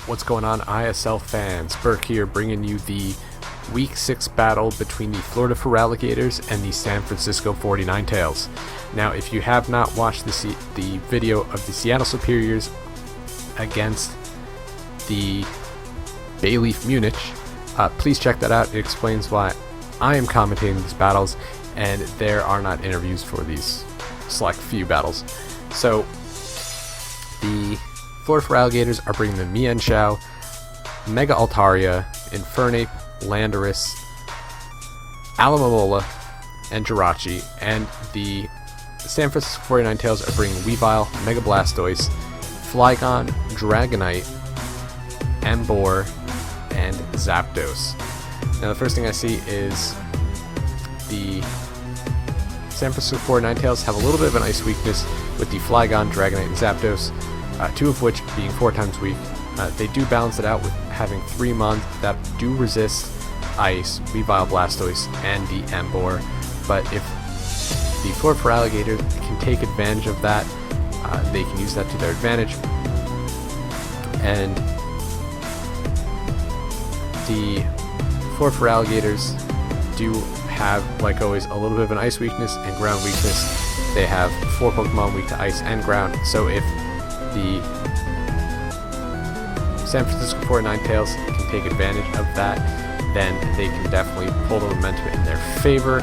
What's going on, ISL fans? Burke here, bringing you the Week 6 battle between the Florida Feraligatrs and the San Francisco 49tales. Now, if you have not watched the video of the Seattle Superiors against the Bayleaf Munich, please check that out. It explains why I am commentating these battles, and there are not interviews for these select few battles. So, the Florida Feraligatrs are bringing the Mian Xiao, Mega Altaria, Infernape, Landorus, Alomomola, and Jirachi, and the San Francisco 49tales are bringing Weavile, Mega Blastoise, Flygon, Dragonite, Emboar, and Zapdos. Now the first thing I see is the San Francisco 49tales have a little bit of an ice weakness with the Flygon, Dragonite, and Zapdos, two of which being 4 times weak. They do balance it out with having 3 Mons that do resist Ice, Weavile, Blastoise, and the Emboar. But if the Florida Feraligatr can take advantage of that, they can use that to their advantage. And the Florida Feraligatrs do have, like always, a little bit of an ice weakness and ground weakness. They have 4 Pokemon weak to ice and ground, so if the San Francisco 49tales can take advantage of that, then they can definitely pull the momentum in their favor.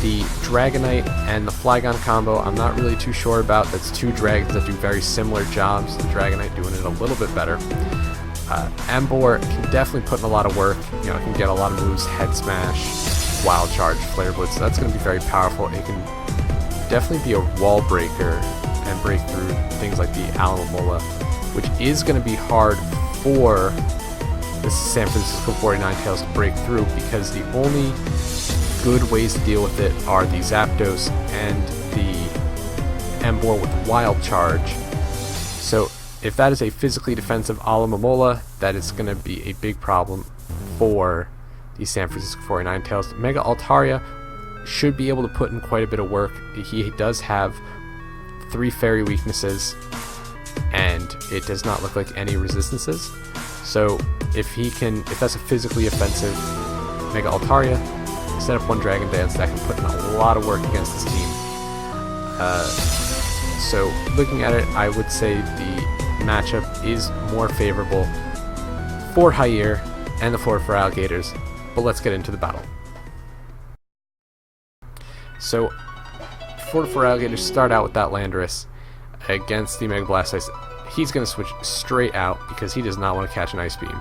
The Dragonite and the Flygon combo, I'm not really too sure about. That's 2 dragons that do very similar jobs. The Dragonite doing it a little bit better. Emboar can definitely put in a lot of work. You know, it can get a lot of moves, Head Smash, Wild Charge, Flare Blitz. So that's going to be very powerful. It can definitely be a wall breaker and break through things like the Alomomola, which is going to be hard for the San Francisco 49tales to break through, because the only good ways to deal with it are the Zapdos and the Emboar with Wild Charge. So if that is a physically defensive Alomomola, that is going to be a big problem for the San Francisco 49tales. Mega Altaria should be able to put in quite a bit of work. He does have 3 fairy weaknesses, and it does not look like any resistances. So if that's a physically offensive Mega Altaria, set up 1 Dragon Dance that can put in a lot of work against this team. So looking at it, I would say the matchup is more favorable for Jair and the Florida Feraligatrs, but let's get into the battle. So Florida Feraligatrs start out with that Landorus against the Mega Blastoise. He's going to switch straight out because he does not want to catch an Ice Beam,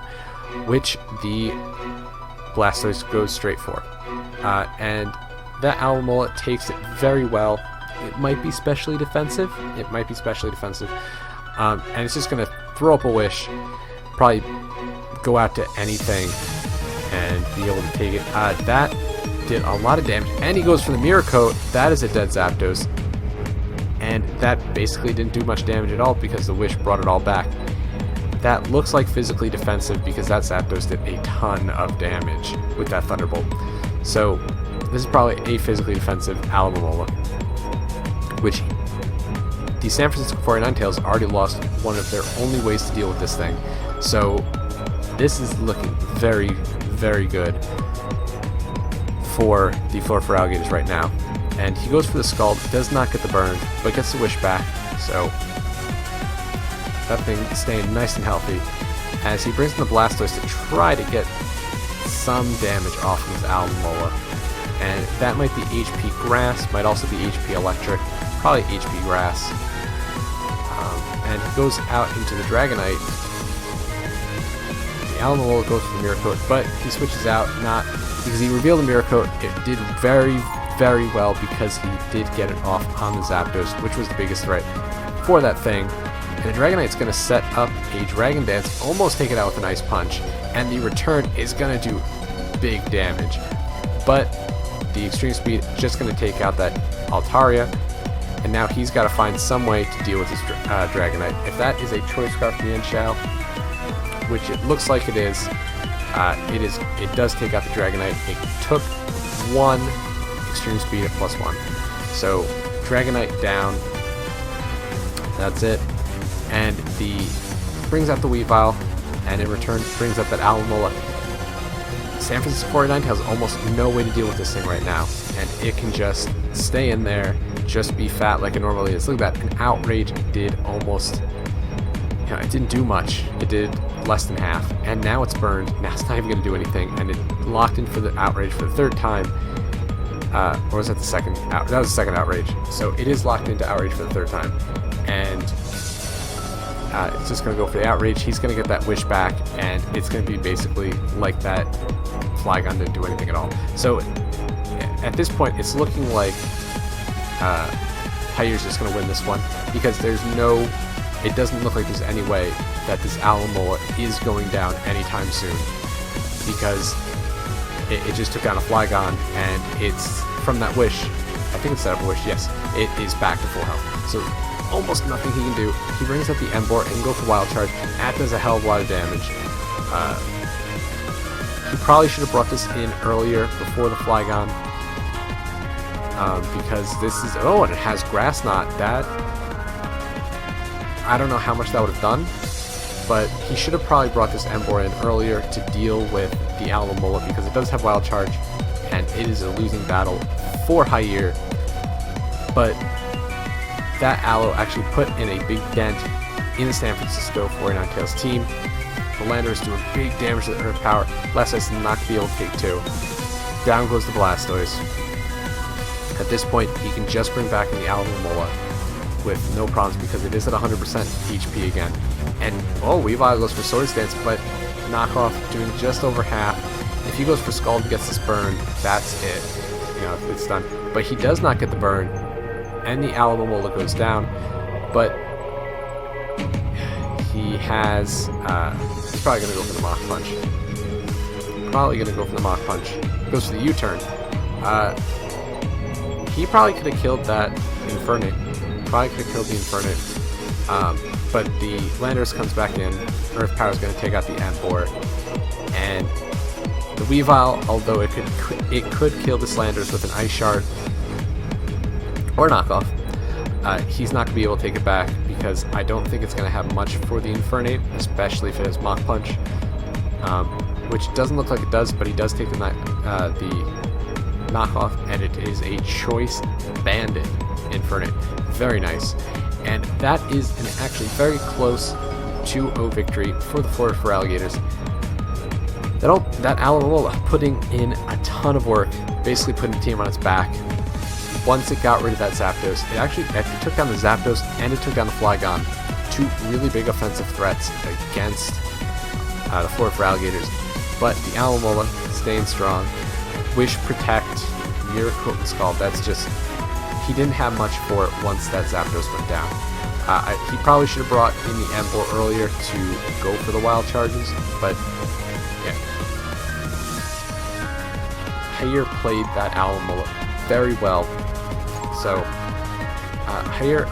which the Blastoise goes straight for. And that Alomomola takes it very well. It might be specially defensive. And it's just going to throw up a Wish, probably go out to anything, and be able to take it. That did a lot of damage, and he goes for the Mirror Coat. That is a dead Zapdos, and that basically didn't do much damage at all because the Wish brought it all back. That looks like physically defensive because that Zapdos did a ton of damage with that Thunderbolt. So this is probably a physically defensive Alomomola, which the San Francisco 49tales already lost one of their only ways to deal with this thing. So this is looking very, very good for the Florida Feraligatrs right now. And he goes for the Scald, does not get the burn, but gets the Wish back. So that thing staying nice and healthy as he brings in the Blastoise to try to get some damage off of his Alomomola. And that might be HP Grass, might also be HP Electric, probably HP Grass. And he goes out into the Dragonite. The Alomomola goes for the Mirror Coat, but he switches out, not because he revealed the Mirror Coat. It did very, very well because he did get it off on the Zapdos, which was the biggest threat for that thing. And the Dragonite's going to set up a Dragon Dance, almost take it out with an Ice Punch, and the return is going to do big damage. But the Extreme Speed is just going to take out that Altaria, and now he's got to find some way to deal with this Dragonite. If that is a Choice Scarf Mian Xiao, which it looks like it is, it does take out the Dragonite. It took 1 Extreme Speed at +1. So Dragonite down. That's it. And the brings out the Weavile, and in return brings out that Alomola. San Francisco 49 has almost no way to deal with this thing right now, and it can just stay in there, just be fat like it normally is. Look at that, an Outrage did almost, it didn't do much. It did less than half, and now it's burned. Now it's not even going to do anything, and it locked in for the Outrage for the third time. Or was that the second? That was the second Outrage. So it is locked into Outrage for the third time, and it's just going to go for the Outrage. He's going to get that Wish back, and it's going to be basically like that Flygon didn't do anything at all. So at this point, it's looking like Jair's just going to win this one, because it doesn't look like there's any way that this Alomola is going down anytime soon, because it just took down a Flygon, and it's from that Wish. I think it's set up a Wish, yes. It is back to full health. So almost nothing he can do. He brings up the Emboar and go for Wild Charge. That does a hell of a lot of damage. He probably should have brought this in earlier before the Flygon, because this is... Oh, and it has Grass Knot. That... I don't know how much that would have done, but he should have probably brought this Emboar in earlier to deal with the Alomola, because it does have Wild Charge, and it is a losing battle for Jair. But that Aloe actually put in a big dent in the San Francisco 49tales team. The Lander is doing big damage to the Earth Power. Last Ice is not going to be able to take two. Down goes the Blastoise. At this point, he can just bring back in the Alomola with no problems, because it is at 100% HP again. And, Weavile goes for Swords Dance, but Knockoff doing just over half. If he goes for Scald and gets this burn, that's it. It's done. But he does not get the burn, and the Alomola goes down, but he has, he's probably going to go for the Mach Punch. Goes for the U-turn. He probably could have killed that Infernape. But the Landorus comes back in. Earth Power is going to take out the Emboar, and the Weavile, although it could kill this Landorus with an Ice Shard or Knockoff, he's not going to be able to take it back, because I don't think it's going to have much for the Infernape, especially if it has Mach Punch, which doesn't look like it does, but he does take the Knockoff, and it is a Choice Bandit Infernape. Very nice. And that is an actually very close 2-0 victory for the Florida Feraligatrs. That Alomola putting in a ton of work, basically putting the team on its back. Once it got rid of that Zapdos, it actually took down the Zapdos, and it took down the Flygon. Two really big offensive threats against the Florida Feraligatrs. But the Alomola staying strong. Wish, Protect, Miracle, and Scald. That's just... He didn't have much for it once that Zapdos went down. He probably should have brought in the Emboar earlier to go for the Wild Charges, but yeah. Jair played that Alomola very well. So, Jair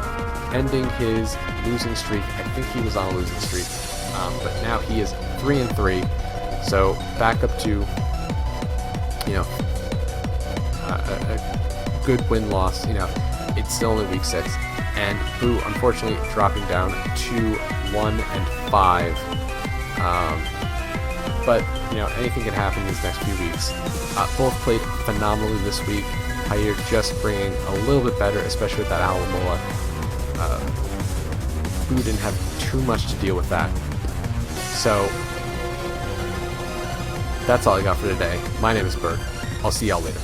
ending his losing streak. I think he was on a losing streak, but now he is 3-3. So back up to, a good win-loss. It's still only week 6, and Boo unfortunately dropping down to 1-5. But anything can happen these next few weeks. Both played phenomenally this week. Jair just bringing a little bit better, especially with that Alomola. Boo didn't have too much to deal with that. So that's all I got for today. My name is Bert. I'll see y'all later.